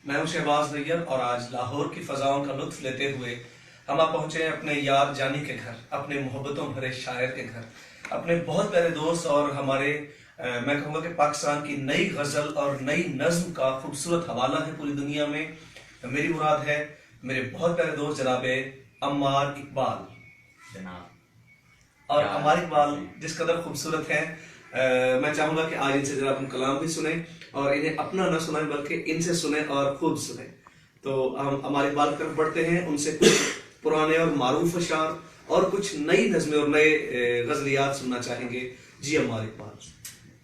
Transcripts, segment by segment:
میں ہوں شہباز نیر اور آج لاہور کی فضاؤں کا لطف لیتے ہوئے ہم آپ پہنچے ہیں اپنے یار جانی کے گھر، اپنے محبتوں بھرے شاعر کے گھر، اپنے بہت پیارے دوست اور ہمارے میں کہوں گا کہ پاکستان کی نئی غزل اور نئی نظم کا خوبصورت حوالہ ہے پوری دنیا میں۔ میری مراد ہے میرے بہت پیارے دوست جناب عمار اقبال جناب۔ اور عمار اقبال جس قدر خوبصورت ہیں، میں چاہوں گا کہ آج ان سے ذرا اپنا کلام بھی سنیں اور انہیں اپنا نہ سنائیں بلکہ ان سے سنیں اور خود سنیں۔ تو ہم عمار اقبال کی طرف بڑھتے ہیں، ان سے کچھ پرانے اور معروف اشعار اور کچھ نئی نظمیں اور نئے غزلیات سننا چاہیں گے۔ جی عمار اقبال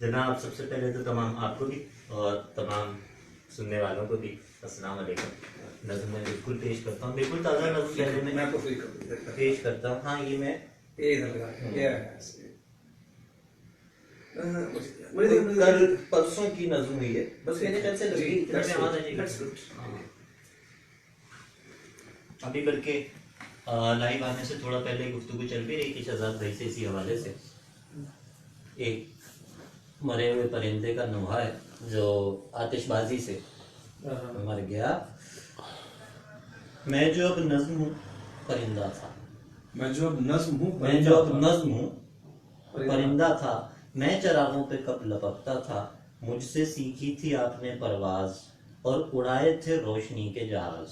جناب، سب سے پہلے تو تمام آپ کو بھی اور تمام سننے والوں کو بھی السلام علیکم۔ نظم میں بالکل پیش کرتا ہوں، بالکل تازہ نظم پہلے میں آپ کو فری کر پیش کرتا ہوں۔ ہاں، یہ میں کل پرسوں کی نظم ہوئی ہے، بس میرے خیال سے لگی ابھی، بلکہ لائیو آنے سے تھوڑا پہلے گفتگو چل بھی رہی تھی شہزاد بھائی سے اسی حوالے سے۔ ایک مرے ہوئے پرندے کا نوحہ ہے جو آتش بازی سے مر گیا۔ میں جو اب نظم ہوں پرندہ تھا، میں جو اب نظم ہوں پرندہ تھا، میں چراغوں پہ کب لپکتا تھا، مجھ سے سیکھی تھی آپ نے پرواز اور اڑائے تھے روشنی کے جہاز۔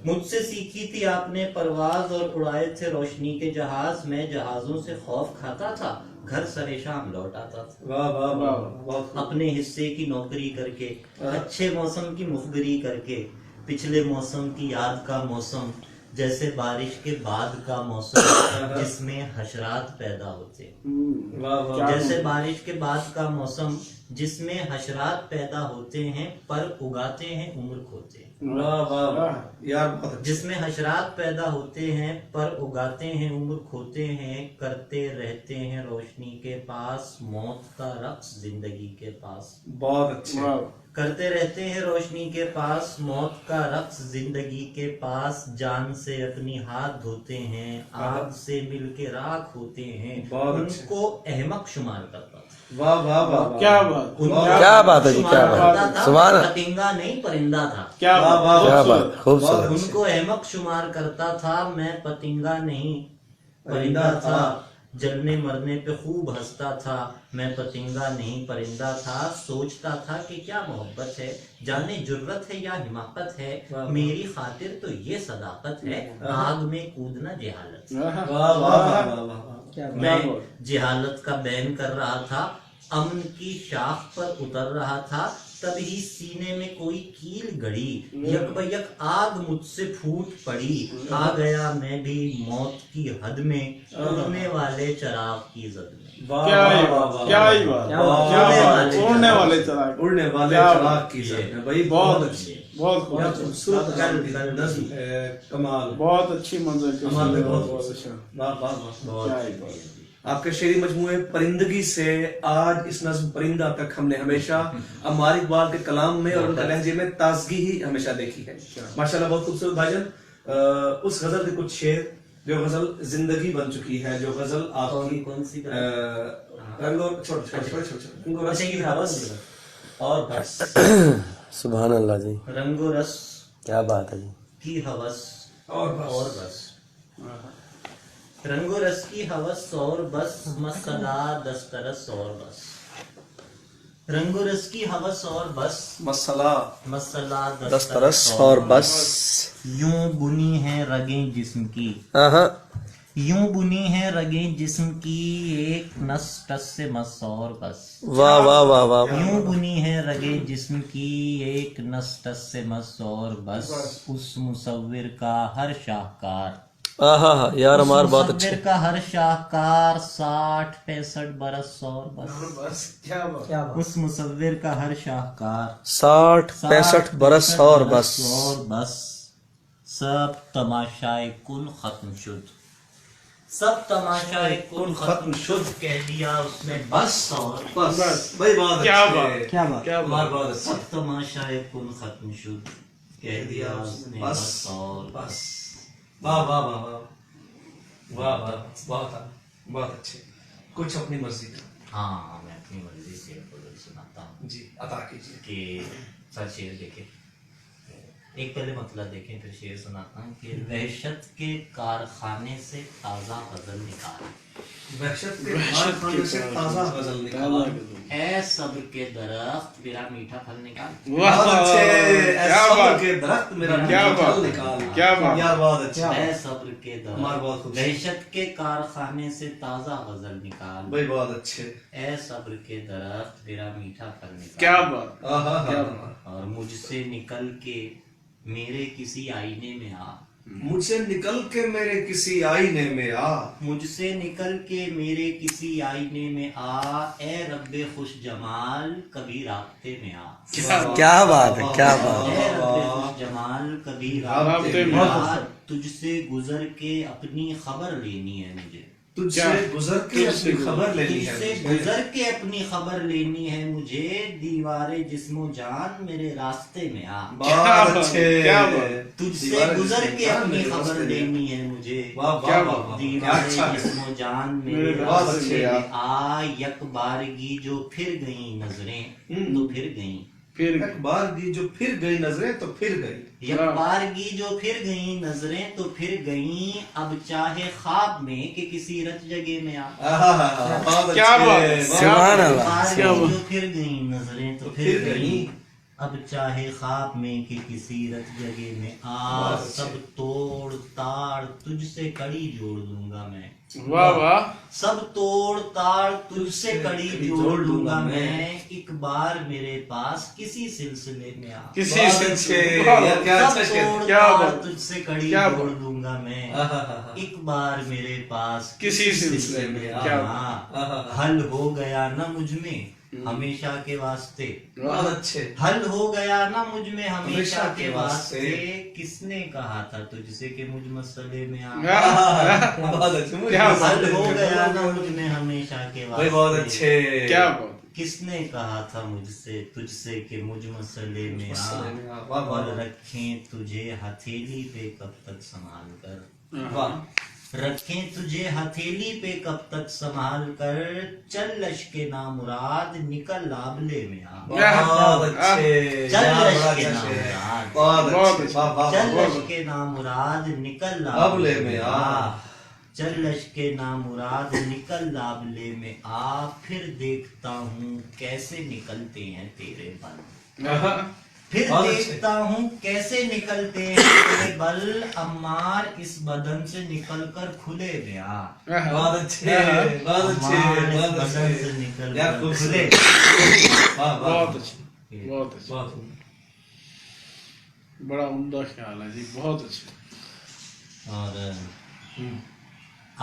مجھ سے سیکھی تھی آپ نے پرواز اور اڑائے تھے روشنی کے جہاز، میں جہازوں سے خوف کھاتا تھا، گھر سر شام لوٹ آتا تھا۔ اپنے حصے کی نوکری کر کے، اچھے موسم کی مخبری کر کے، پچھلے موسم کی یاد کا موسم جیسے بارش کے بعد کا موسم جس میں حشرات پیدا ہوتے، جیسے بارش کے بعد کا موسم جس میں حشرات پیدا ہوتے ہیں پر اگاتے ہیں عمر کھوتے، جس میں حشرات پیدا ہوتے ہیں پر اگاتے ہیں عمر کھوتے ہیں، کرتے رہتے ہیں روشنی کے پاس موت کا رقص زندگی کے پاس۔ بہت اچھا۔ کرتے رہتے ہیں روشنی کے پاس موت کا رقص زندگی کے پاس، جان سے اپنی ہاتھ دھوتے ہیں، آگ سے مل کے راکھ ہوتے ہیں، ان کو احمق شمار کرتا تھا۔ واہ واہ واہ، کیا بات، کیا بات ہے جی، کیا بات، سبحان اللہ، پتنگا نہیں پرندہ تھا، کیا بات، خوبصورت۔ ان کو احمق شمار کرتا تھا، میں پتنگا نہیں پرندہ تھا، جلنے مرنے پہ خوب ہنستا تھا، میں پتنگا نہیں پرندہ تھا، سوچتا تھا کہ کیا محبت ہے، جانے جرت ہے یا حماقت ہے، میری خاطر تو یہ صداقت ہے، آگ میں کودنا جہالت۔ میں جہالت کا بین کر رہا تھا، امن کی شاخ پر اتر رہا تھا، تبھی سینے میں کوئی کیل گڑی، یک بہ یک آگ مجھ سے پھوٹ پڑی، آ گیا میں بھی موت کی حد میں، اڑنے والے چراغ کی زد میں۔ اڑنے والے چراغ کی زد میں، بہت اچھی، بہت خوبصورت، کمال، بہت اچھی منظر۔ آپ کے شعری مجموعے پرندگی سے آج اس نظم پرندہ تک ہم نے ہمیشہ عمار اقبال کے کلام میں اور ان کے لہجے میں تازگی ہی ہمیشہ دیکھی ہے۔ ماشاءاللہ بہت خوبصورت بھائی جان۔ اس غزل کے کچھ شعر جو غزل زندگی بن چکی ہے، جو غزل آپ کی اور بس، سبحان اللہ جی، رنگ و رس کیا بات ہے جی، کی ہوس اور بس، رنگ و رس کی ہوس اور بس، مسئلہ دسترس اور بس، رنگ و رس کی ہوس اور بس، مسئلہ دسترس اور بس، یوں بنی ہے رگیں جسم کی، یوں بنی ہے رگیں جسم کی، ایک نس ٹس سے مس اور بس، واہ واہ واہ واہ، یوں بنی ہے رگیں جسم کی، ایک نس ٹس سے مس اور بس، اس مصور کا ہر شاہکار، یار عمار بہت اچھے، مصور کا ہر شاہکار 60-65 برس اور بس، اس مصور کا ہر شاہکار 60-65 برس اور بس، سب تماشائے کن ختم شد، سب تماشائے کن ختم شد، کہہ دیا اس نے بس اور بس، بھائی بات، کیا بات، سب تماشائے کن ختم شد، کہہ دیا اس نے بس اور بس۔ واہ واہ واہ واہ واہ واہ، بہت اچھے۔ کچھ اپنی مرضی کا، ہاں، میں اپنی مرضی سے سناتا ہوں جی، عطا کیجیے۔ کہ सर शेर देखें, एक पहले मतलब देखें फिर शेर सुनाता हूँ कि वहशत के कारखाने से ताज़ा गजल निकाल, वहशत के कारखाने से ताजा गजल निकाल, ऐ सब्र के दरख्त मेरा मीठा फल निकाल। बहुत अच्छे, ऐ क्या सब्र बात, के दरख्त मेरा क्या मीठा बात, फल निकाल। क्या बात, यार बहुत अच्छा, ऐ सब्र के हमारा बहुत दरख्त खूबसूरत। वहशत के कारखाने से ताज़ा गजल निकाल, भाई बहुत अच्छे, ऐ सब्र के दरख्त मेरा मीठा फल निकाल। क्या बात, आहा क्या हा। और मुझसे निकल के मेरे किसी आईने में आ, मुझसे निकल के मेरे किसी आईने में आ, मुझसे निकल के मेरे किसी आईने में आ, ए रब्बे खुश जमाल कभी राब्ते में आ, क्या बात है, क्या बात है। ए रब्बे खुश जमाल कभी राब्ते राब्ते में में आ, तुझसे गुजर के अपनी खबर लेनी है मुझे, तुझसे गुजर के अपनी खबर लेनी है तुझसे मुझे। गुजर के अपनी खबर लेनी है मुझे, दीवारे जिस्मो जान मेरे रास्ते में आ, बहुत अच्छे, क्या बात। तुझसे दीवारे गुजर जिस्मो के जान अपनी मेरे खबर रास्ते में। लेनी है मुझे, वाह वाह क्या वाह बात, वाह, क्या दीवारे अच्छा है। जिस्मो जान मेरे मेरे बहुत रास्ते अच्छे में यार। आ, यक बारगी जो फिर गई नजरें तो फिर गई, फिर एक बार की जो फिर गई नजरें तो फिर गई, यक बारगी जो फिर गई नजरें तो फिर गई, अब चाहे ख्वाब में कि किसी रत जगह में आ, आहा हा हा, बहुत क्या अच्छे, बात है, बहुत सुभान अच्छे। अल्लाह। बारगी जो फिर गई नजरें तो फिर फिर गई, गई। अब चाहे ख्वाब में कि किसी रत जगह में आ, बहुत अच्छे। सब तोड़ ताड़ तुझसे कड़ी जोड़ दूंगा मैं, वाह वाह, सब तोड़ ताड़ तुझसे कड़ी कड़ी जोड़ दूंगा मैं, एक बार मेरे पास किसी सिलसिले में आ, किसी बहुत से अच्छे, वाह, यार क्या सब अच्छा शेर। तोड़ क्या ताड़ बात, तुझसे कड़ी क्या जोड़ बात। दूंगा मैं, आहा हा हा। एक बार मेरे पास किसी सिलसिले में, क्या आ, हल हो गया ना मुझ में हमेशा के वास्ते, बहुत अच्छे, हल हो गया ना मुझ में हमेशा हमेशा के के वास्ते, वास्ते। किसने कहा था तुझसे कि मुझ मसले में आ, बहुत अच्छे, मुझे क्या हल हो गया ना मुझ में हमेशा के भाई बहुत वास्ते, अच्छे, क्या बात, किसने कहा था मुझसे तुझसे कि मुझ मसले में मसले में आ, आ, वाह, वाह, और वाह। रखें तुझे हथेली पे कब तक संभाल कर, वाह, रखें तुझे हथेली पे कब तक संभाल कर, चल लश्के ना मुराद निकल लाबले में आ, बहुत अच्छे, चल यार, लश्के बड़ा अच्छा ना शेर है। मुराद, बहुत बहुत अच्छे, अच्छे। वाह वाह चल वाह, लश्के ना मुराद निकल लाबले लाबले में में आ। आ, चल लश्के ना मुराद निकल लाबले में आ, फिर देखता हूँ कैसे निकलते हैं तेरे बल, फिर बहुत अच्छे। देखता हूँ कैसे निकलते हैं तेरे बल, अम्मार इस बदन से निकलकर खुले में आ, बहुत अच्छे, बहुत अच्छे, अम्मार इस बहुत बदन से अच्छे, निकल यार कर खूबसूरत, खुले, वाह वाह, बहुत अच्छे, बहुत अच्छे, बहुत बड़ा उम्दा ख्याल है जी, बहुत अच्छे। और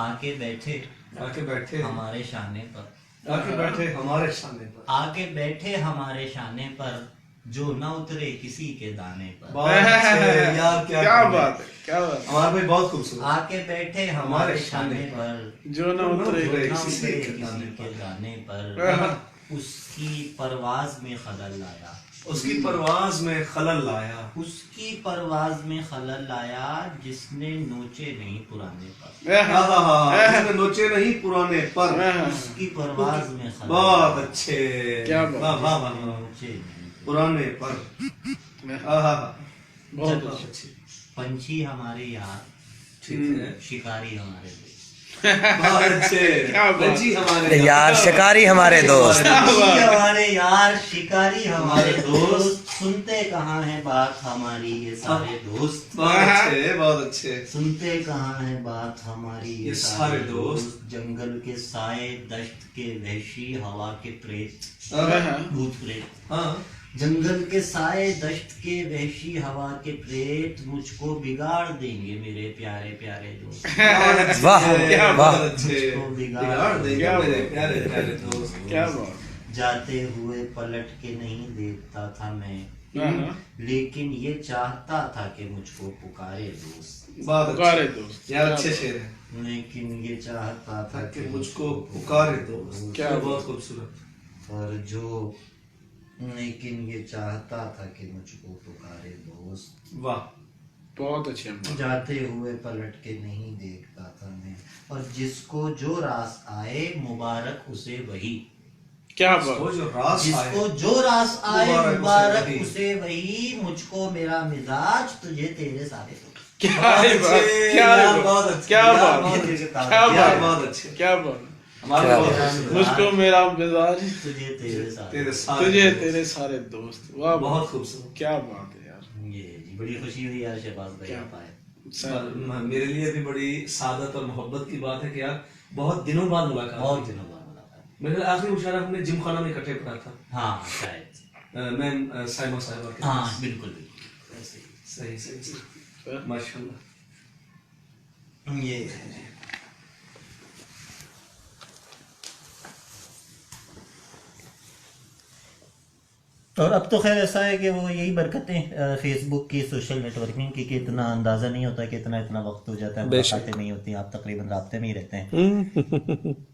आके बैठे आके बैठे, हमारे शाने पर, आके बैठे हमारे सामने पर, आके बैठे हमारे शाने पर, जो न उतरे किसी के दाने पर, बहुत अच्छे, यार क्या क्या बात है, क्या बात है, हमारे भाई बहुत खूबसूरत, आके बैठे हमारे शाने पर, जो ना उतरे उतरे न किसी उतरे के किसी दाने के दाने पर, पर। उसकी परवाज में खलल आया, उसकी परवाज में खलल लाया, उसकी परवाज में खलल आया, जिसने नोचे नहीं पुराने पर, इसमें नोचे नहीं पुराने पर, उसकी परवाज में खलल बहुत आया, अच्छे, क्या बात, वाह वाह वाह, नोचे नहीं। पुराने पर, आहा, बहुत बहुत अच्छे, अच्छे, पंछी हमारे यार, ठीक है, शिकारी हमारे दोस्त, बहुत अच्छे, क्या बात। पंछी हमारे यार शिकारी हमारे दोस्त। पंछी हमारे यार शिकारी हमारे दोस्त, सुनते कहाँ है बात हमारी ये सारे दोस्त, बहुत अच्छे, बहुत अच्छे, सुनते कहाँ है बात हमारी ये सारे दोस्त, जंगल के साए दश्त के वहशी हवा के प्रेत, भूत प्रेत, हाँ, जंगल के साए दश्त के वहशी हवा के प्रेत, मुझको बिगाड़ देंगे मेरे प्यारे प्यारे दोस्त, वाह क्या वाह, बहुत अच्छे, बिगाड़ देंगे क्या मेरे बात। प्यारे प्यारे दोस्त, क्या बात, जाते हुए पलट के नहीं देखता था मैं, हाँ, लेकिन ये चाहता था कि मुझको पुकारे दोस्त, बहुत पुकारे अच्छे, दोस्त, यार अच्छे शेर है, लेकिन ये चाहता था कि मुझको पुकारे दोस्त, क्या बहुत खूबसूरत, और जो लेकिन ये चाहता था कि मुझको पुकारे दोस्त, वाह, बहुत अच्छे अम्मा। जाते हुए पलट के नहीं देखता था मैं, और जिसको जो रास आए मुबारक उसे वही, کیا بات وہ جو راس جس آئے کو جو راس آئے مبارک مبارک اسے اسے وہی، مجھ کو میرا مزاج، تجھے تیرے سارے دو۔ کیا بات، کیا بات، کیا بات، کیا بات، بہت اچھے کیا بات، ہمارے بہت اچھے مجھ کو میرا مزاج، تجھے تیرے سارے تیرے دو۔ ساتھ تجھے تیرے سارے دوست، واہ بہت خوبصورت کیا بات ہے یار، یہ جی بڑی خوشی ہوئی یار شہباز بھائی آپ آئے۔ میرے لیے بھی بڑی سعادت اور محبت کی بات ہے کہ یار بہت دنوں بعد ملاقات بہت ہوئی۔ دنوں بعد ملاقات۔ میرے آخری مشاعرہ ہم نے جم خانہ میں اکٹھے پڑھا تھا، ہاں شاید، میں سائمہ صاحبہ کے ہاں پاس۔ بالکل بالکل ایسے ہی۔ صحیح صحیح صحیح ماشاء اللہ۔ یہ اور اب تو خیر ایسا ہے کہ وہ یہی برکتیں فیس بک کی، سوشل نیٹ ورکنگ کی، کہ اتنا اندازہ نہیں ہوتا کہ اتنا وقت ہو جاتا ہے، ملاقاتیں نہیں ہوتی، آپ تقریباً رابطے میں ہی رہتے ہیں۔